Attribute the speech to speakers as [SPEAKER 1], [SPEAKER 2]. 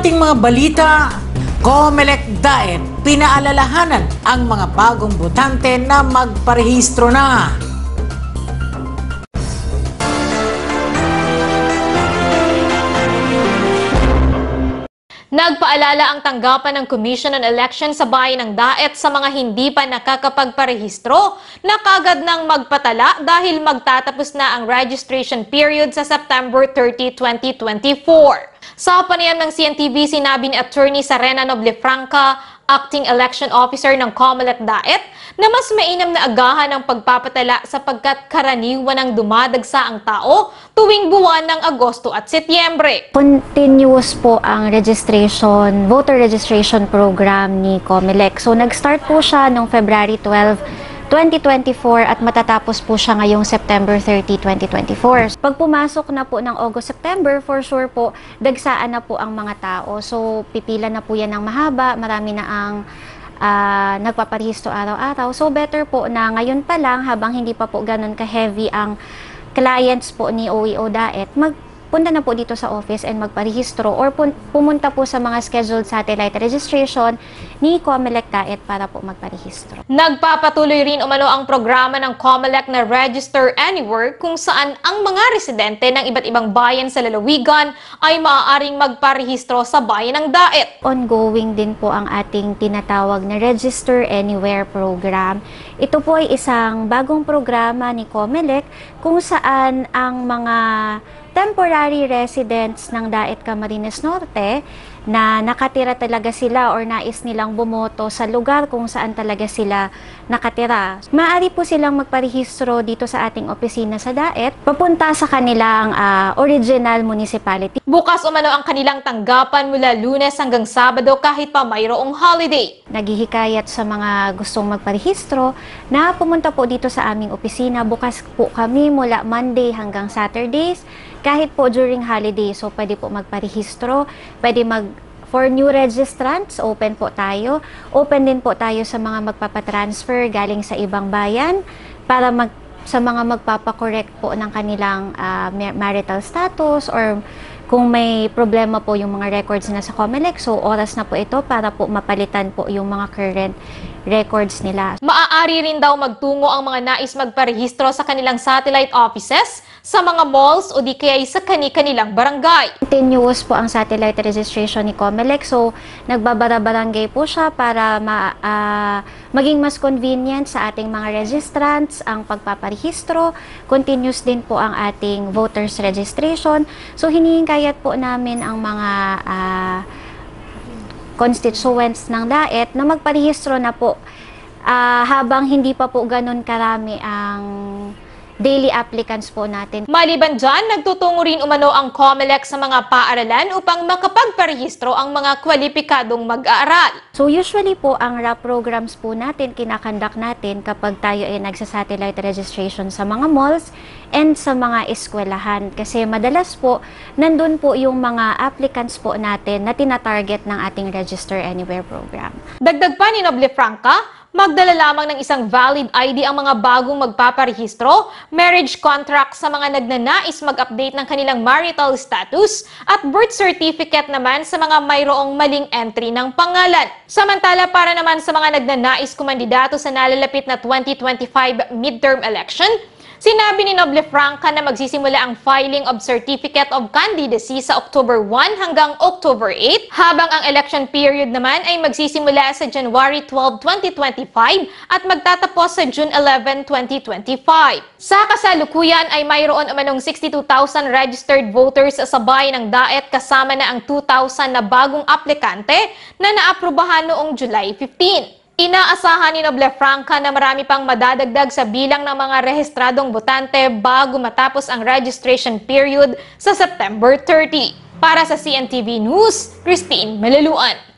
[SPEAKER 1] ating mga balita, COMELEC Daet pinaalalahanan ang mga bagong botante na magparehistro na.
[SPEAKER 2] Nagpaalala ang tanggapan ng Commission on Election sa bayan ng Daet sa mga hindi pa nakakapagparehistro na kaagad nang magpatala dahil magtatapos na ang registration period sa September 30, 2024. Sa panayam ng CNTV, sinabi ni Attorney Serena Noblefranca, Acting Election Officer ng COMELEC Daet, na mas mainam na agahan ang pagpapatala sapagkat karaniwan ang dumadagsa ang tao tuwing buwan ng Agosto at Setyembre.
[SPEAKER 3] Continuous po ang registration, voter registration program ni COMELEC. So nag-start po siya noong February 12, 2024 at matatapos po siya ngayong September 30, 2024. Pag pumasok na po ng August-September, for sure po, dagsaan na po ang mga tao. So pipila na po yan ng mahaba, marami na ang nagpaparehistro araw-araw. So better po na ngayon pa lang, habang hindi pa po ganun ka-heavy ang clients po ni OEO Daet, magpunta na po dito sa office and magparehistro or pumunta po sa mga scheduled satellite registration ni COMELEC Daet para po magparehistro.
[SPEAKER 2] Nagpapatuloy rin umano ang programa ng COMELEC na Register Anywhere kung saan ang mga residente ng iba't ibang bayan sa lalawigan ay maaaring magparehistro sa bayan ng Daet.
[SPEAKER 3] Ongoing din po ang ating tinatawag na Register Anywhere program. Ito po ay isang bagong programa ni COMELEC kung saan ang mga temporary residents ng Daet Camarines Norte na nakatira talaga sila or nais nilang bumoto sa lugar kung saan talaga sila nakatira. Maaari po silang magparehistro dito sa ating opisina sa Daet, papunta sa kanilang original municipality.
[SPEAKER 2] Bukas umano ang kanilang tanggapan mula Lunes hanggang Sabado kahit pa mayroong holiday.
[SPEAKER 3] Naghihikayat sa mga gustong magparehistro na pumunta po dito sa aming opisina. Bukas po kami mula Monday hanggang Saturdays. Kahit po during holiday, so pwede po magparehistro, pwede for new registrants, open po tayo. Open din po tayo sa mga magpapatransfer galing sa ibang bayan para sa mga magpapakorek po ng kanilang marital status or kung may problema po yung mga records na sa COMELEC, so oras na po ito para po mapalitan po yung mga current records nila.
[SPEAKER 2] Maaari rin daw magtungo ang mga nais magparehistro sa kanilang satellite offices, sa mga malls o di kaya sa kani-kanilang barangay.
[SPEAKER 3] Continuous po ang satellite registration ni COMELEC, so nagbabara-barangay po siya para maging mas convenient sa ating mga registrants ang pagpaparehistro. Continuous din po ang ating voters registration. So hinihingayat po namin ang mga constituents ng Daet na magparehistro na po habang hindi pa po ganun karami ang daily applicants po natin.
[SPEAKER 2] Maliban dyan, nagtutungo rin umano ang COMELEC sa mga paaralan upang makapagparehistro ang mga kwalipikadong mag-aaral.
[SPEAKER 3] So usually po, ang RAP programs po natin, kinakandak natin kapag tayo ay nagsasatellite registration sa mga malls and sa mga eskwelahan. Kasi madalas po, nandun po yung mga applicants po natin na tinatarget ng ating Register Anywhere program.
[SPEAKER 2] Dagdag pa ni Noblefranca, magdala lamang ng isang valid ID ang mga bagong magpaparehistro, marriage contract sa mga nagnanais mag-update ng kanilang marital status, at birth certificate naman sa mga mayroong maling entry ng pangalan. Samantala, para naman sa mga nagnanais kumandidato sa nalalapit na 2025 midterm election, sinabi ni Noblefranca na magsisimula ang filing of Certificate of Candidacy sa October 1 hanggang October 8, habang ang election period naman ay magsisimula sa January 12, 2025 at magtatapos sa June 11, 2025. Sa kasalukuyan ay mayroon umanong 62,000 registered voters sa bayan ng Daet kasama na ang 2,000 na bagong aplikante na naaprubahan noong July 15. Inaasahan ni Noblefranca na marami pang madadagdag sa bilang ng mga rehistradong botante bago matapos ang registration period sa September 30. Para sa CNTV News, Christine Malaluan.